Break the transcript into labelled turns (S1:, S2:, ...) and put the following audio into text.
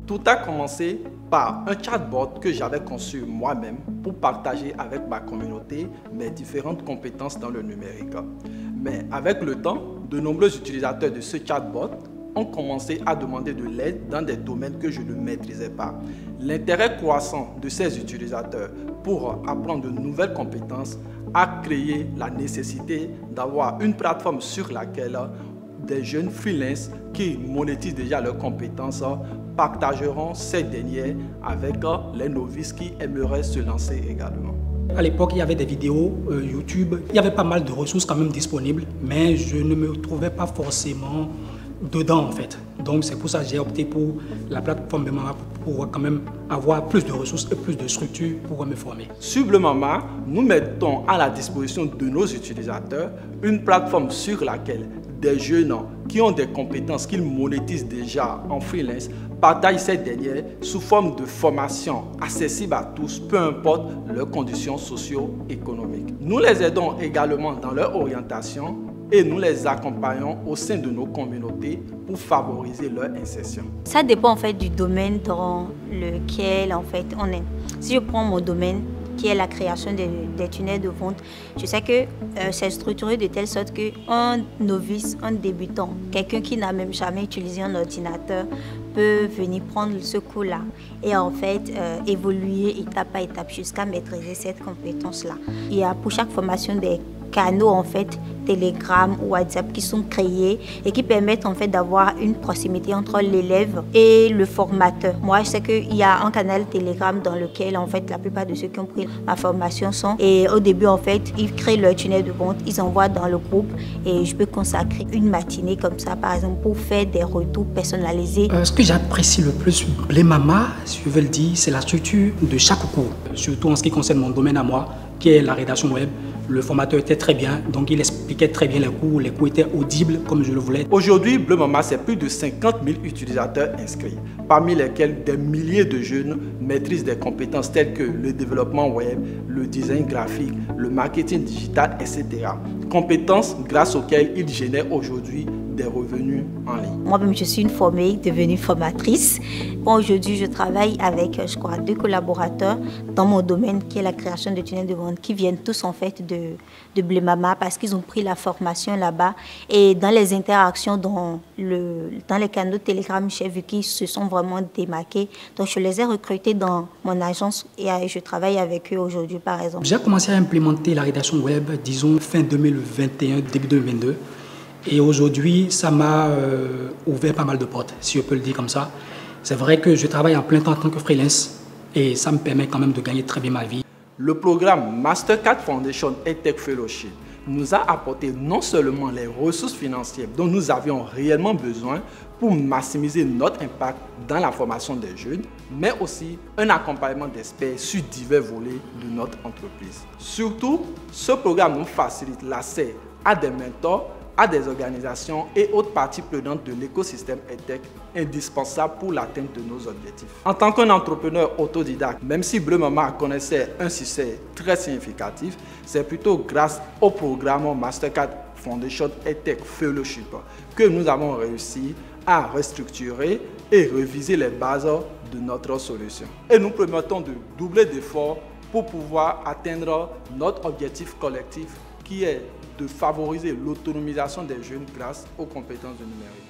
S1: Tout a commencé par un chatbot que j'avais conçu moi-même pour partager avec ma communauté mes différentes compétences dans le numérique. Mais avec le temps, de nombreux utilisateurs de ce chatbot ont commencé à demander de l'aide dans des domaines que je ne maîtrisais pas. L'intérêt croissant de ces utilisateurs pour apprendre de nouvelles compétences a créé la nécessité d'avoir une plateforme sur laquelle des jeunes freelances qui monétisent déjà leurs compétences partageront ces dernières avec les novices qui aimeraient se lancer également.
S2: À l'époque, il y avait des vidéos YouTube, il y avait pas mal de ressources quand même disponibles, mais je ne me trouvais pas forcément dedans en fait. Donc c'est pour ça que j'ai opté pour la plateforme Bleu-Mama pour pouvoir quand même avoir plus de ressources et plus de structures pour me former.
S1: Sur Bleu-Mama, nous mettons à la disposition de nos utilisateurs une plateforme sur laquelle des jeunes qui ont des compétences qu'ils monétisent déjà en freelance partagent ces dernières sous forme de formation accessible à tous, peu importe leurs conditions socio-économiques. Nous les aidons également dans leur orientation et nous les accompagnons au sein de nos communautés pour favoriser leur insertion.
S3: Ça dépend en fait du domaine dans lequel en fait on est. Si je prends mon domaine qui est la création des tunnels de vente, je sais que c'est structuré de telle sorte qu'un novice, un débutant, quelqu'un qui n'a même jamais utilisé un ordinateur peut venir prendre ce cours-là et en fait évoluer étape par étape jusqu'à maîtriser cette compétence-là. Il y a pour chaque formation des canaux en fait Telegram ou WhatsApp qui sont créés et qui permettent en fait d'avoir une proximité entre l'élève et le formateur. Moi, je sais qu'il y a un canal Telegram dans lequel en fait la plupart de ceux qui ont pris ma formation sont. Et au début en fait, ils créent leur tunnel de vente, ils envoient dans le groupe et je peux consacrer une matinée comme ça par exemple pour faire des retours personnalisés.
S2: Ce que j'apprécie le plus Bleu-Mama, si je veux le dire, c'est la structure de chaque cours, surtout en ce qui concerne mon domaine à moi, qui est la rédaction web. Le formateur était très bien, donc il expliquait très bien les cours étaient audibles comme je le voulais.
S1: Aujourd'hui, Bleu-Mama, c'est plus de 50 000 utilisateurs inscrits, parmi lesquels des milliers de jeunes maîtrisent des compétences telles que le développement web, le design graphique, le marketing digital, etc. Compétences grâce auxquelles ils génèrent aujourd'hui des revenus en ligne.
S3: Moi-même, je suis une formée, devenue formatrice. Aujourd'hui, je travaille avec, je crois, 2 collaborateurs dans mon domaine qui est la création de tunnels de vente qui viennent tous en fait de Bleu-Mama parce qu'ils ont pris la formation là-bas et dans les interactions dans les canaux Telegram, j'ai vu qu'ils se sont vraiment démarqués. Donc, je les ai recrutés dans mon agence et je travaille avec eux aujourd'hui, par exemple.
S2: J'ai commencé à implémenter la rédaction web, disons, fin 2021, début 2022. Et aujourd'hui, ça m'a ouvert pas mal de portes, si je peux le dire comme ça. C'est vrai que je travaille en plein temps en tant que freelance et ça me permet quand même de gagner très bien ma vie.
S1: Le programme Mastercard Foundation EdTech Fellowship nous a apporté non seulement les ressources financières dont nous avions réellement besoin pour maximiser notre impact dans la formation des jeunes, mais aussi un accompagnement d'experts sur divers volets de notre entreprise. Surtout, ce programme nous facilite l'accès à des mentors, à des organisations et autres parties prenantes de l'écosystème EdTech indispensables pour l'atteinte de nos objectifs. En tant qu'un entrepreneur autodidacte, même si Bleu-Mama connaissait un succès très significatif, c'est plutôt grâce au programme Mastercard Foundation EdTech Fellowship que nous avons réussi à restructurer et réviser les bases de notre solution. Et nous promettons de doubler d'efforts pour pouvoir atteindre notre objectif collectif qui est de favoriser l'autonomisation des jeunes grâce aux compétences du numérique.